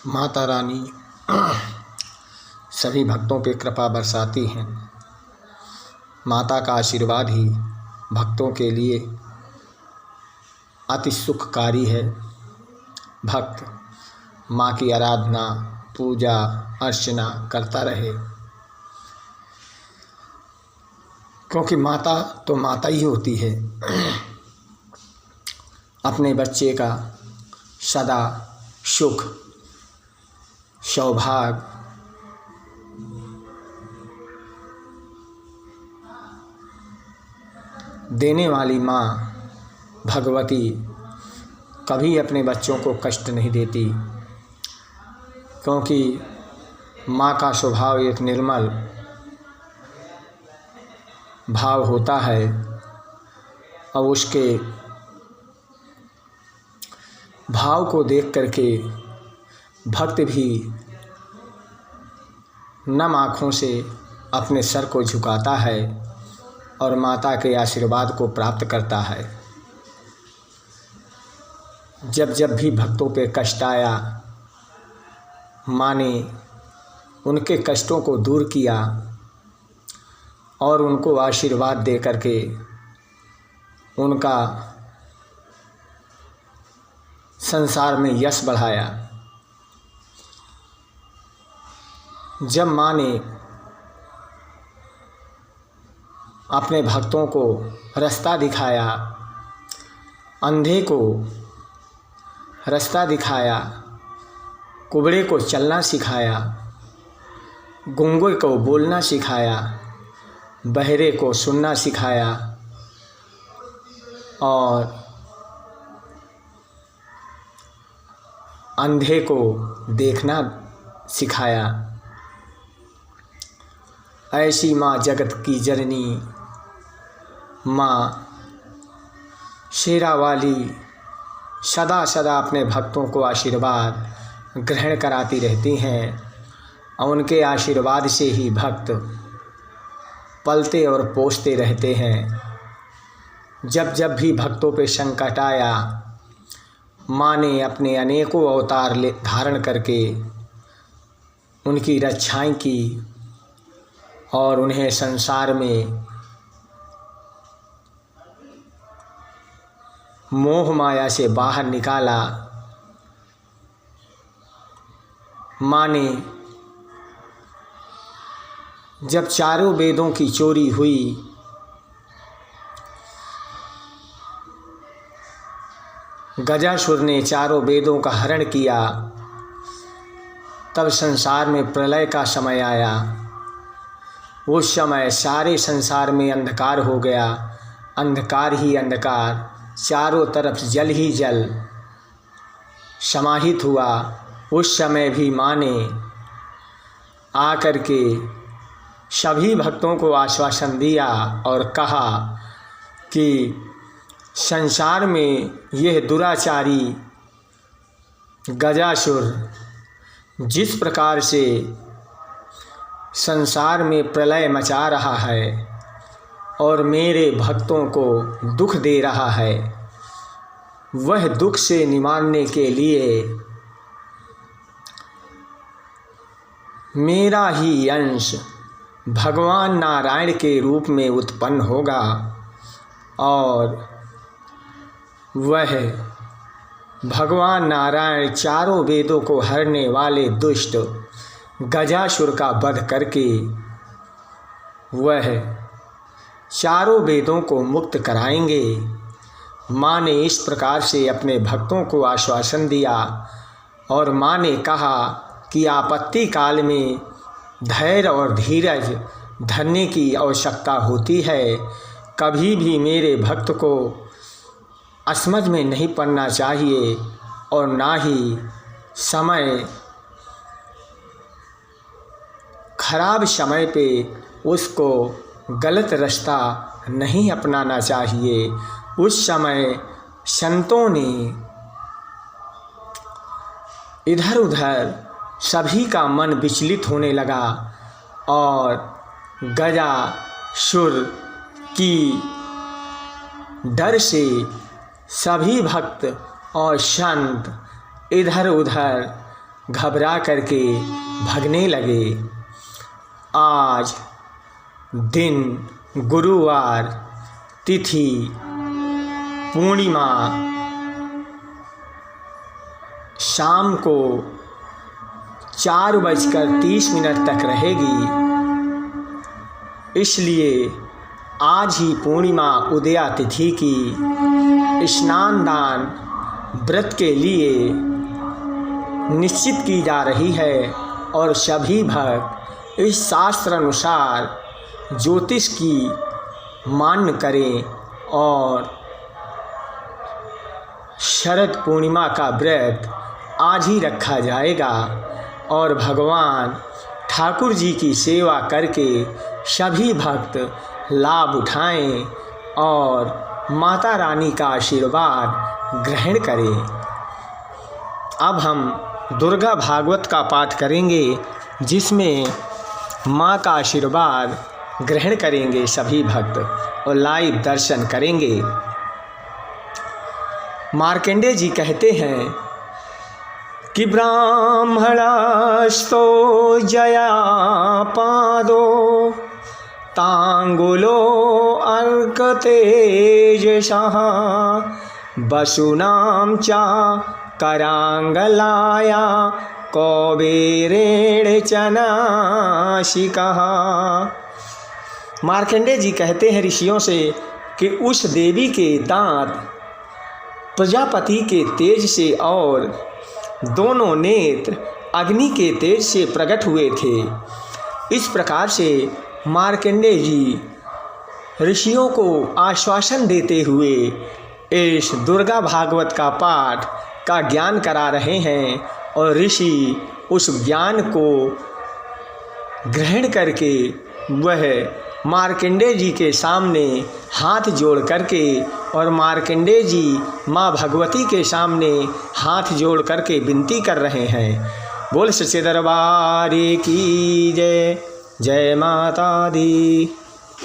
माता रानी सभी भक्तों पे कृपा बरसाती हैं। माता का आशीर्वाद ही भक्तों के लिए अति सुखकारी है। भक्त माँ की आराधना, पूजा अर्चना करता रहे, क्योंकि माता तो माता ही होती है। अपने बच्चे का सदा सुख सौभाग्य देने वाली माँ भगवती कभी अपने बच्चों को कष्ट नहीं देती, क्योंकि माँ का स्वभाव एक निर्मल भाव होता है और उसके भाव को देख करके भक्त भी नम आँखों से अपने सर को झुकाता है और माता के आशीर्वाद को प्राप्त करता है। जब जब भी भक्तों पे कष्ट आया, माँ ने उनके कष्टों को दूर किया और उनको आशीर्वाद दे करके उनका संसार में यश बढ़ाया। जब माँ ने अपने भक्तों को रास्ता दिखाया, अंधे को रास्ता दिखाया, कुबड़े को चलना सिखाया, गूंगे को बोलना सिखाया, बहरे को सुनना सिखाया और अंधे को देखना सिखाया, ऐसी माँ जगत की जननी माँ शेरा वाली सदा सदा अपने भक्तों को आशीर्वाद ग्रहण कराती रहती हैं और उनके आशीर्वाद से ही भक्त पलते और पोसते रहते हैं। जब जब भी भक्तों पे संकट आया, माँ ने अपने अनेकों अवतार धारण करके उनकी रक्षाएं की और उन्हें संसार में मोह माया से बाहर निकाला। माँ ने जब चारों वेदों की चोरी हुई, गजासुर ने चारों वेदों का हरण किया, तब संसार में प्रलय का समय आया। उस समय सारे संसार में अंधकार हो गया, अंधकार ही अंधकार, चारों तरफ जल ही जल समाहित हुआ। उस समय भी माँ ने आकर के सभी भक्तों को आश्वासन दिया और कहा कि संसार में यह दुराचारी गजासुर जिस प्रकार से संसार में प्रलय मचा रहा है और मेरे भक्तों को दुख दे रहा है, वह दुख से निवारने के लिए मेरा ही अंश भगवान नारायण के रूप में उत्पन्न होगा और वह भगवान नारायण चारों वेदों को हरने वाले दुष्ट गजासुर का वध करके वह चारों वेदों को मुक्त कराएंगे। माँ ने इस प्रकार से अपने भक्तों को आश्वासन दिया और माँ ने कहा कि आपत्ति काल में धैर्य और धीरज धरने की आवश्यकता होती है। कभी भी मेरे भक्त को असमझ में नहीं पड़ना चाहिए और ना ही समय खराब समय पे उसको गलत रास्ता नहीं अपनाना चाहिए। उस समय संतों ने इधर उधर सभी का मन विचलित होने लगा और गजासुर की डर से सभी भक्त और संत इधर उधर घबरा करके भगने लगे। आज दिन गुरुवार, तिथि पूर्णिमा, शाम को 4:30 तक रहेगी, इसलिए आज ही पूर्णिमा उदया तिथि की स्नान दान व्रत के लिए निश्चित की जा रही है और सभी भक्त इस शास्त्र अनुसार ज्योतिष की मान्य करें और शरद पूर्णिमा का व्रत आज ही रखा जाएगा और भगवान ठाकुर जी की सेवा करके सभी भक्त लाभ उठाएं और माता रानी का आशीर्वाद ग्रहण करें। अब हम दुर्गा भागवत का पाठ करेंगे, जिसमें माँ का आशीर्वाद ग्रहण करेंगे सभी भक्त और लाइव दर्शन करेंगे। मार्कंडेय जी कहते हैं कि ब्राह्मणस्तो जया पादो तांगुलो अर्क तेजसः वसुनां च करांगलाया कौबेरेण च नासिकः। मार्कंडेय जी कहते हैं ऋषियों से कि उस देवी के दांत प्रजापति के तेज से और दोनों नेत्र अग्नि के तेज से प्रकट हुए थे। इस प्रकार से मार्कंडेय जी ऋषियों को आश्वासन देते हुए इस दुर्गा भागवत का पाठ का ज्ञान करा रहे हैं और ऋषि उस ज्ञान को ग्रहण करके वह मार्कंडेय जी के सामने हाथ जोड़ करके और मार्कंडेय जी माँ भगवती के सामने हाथ जोड़ करके विनती कर रहे हैं। बोल सच्चे दरबार की जय। जय माता दी।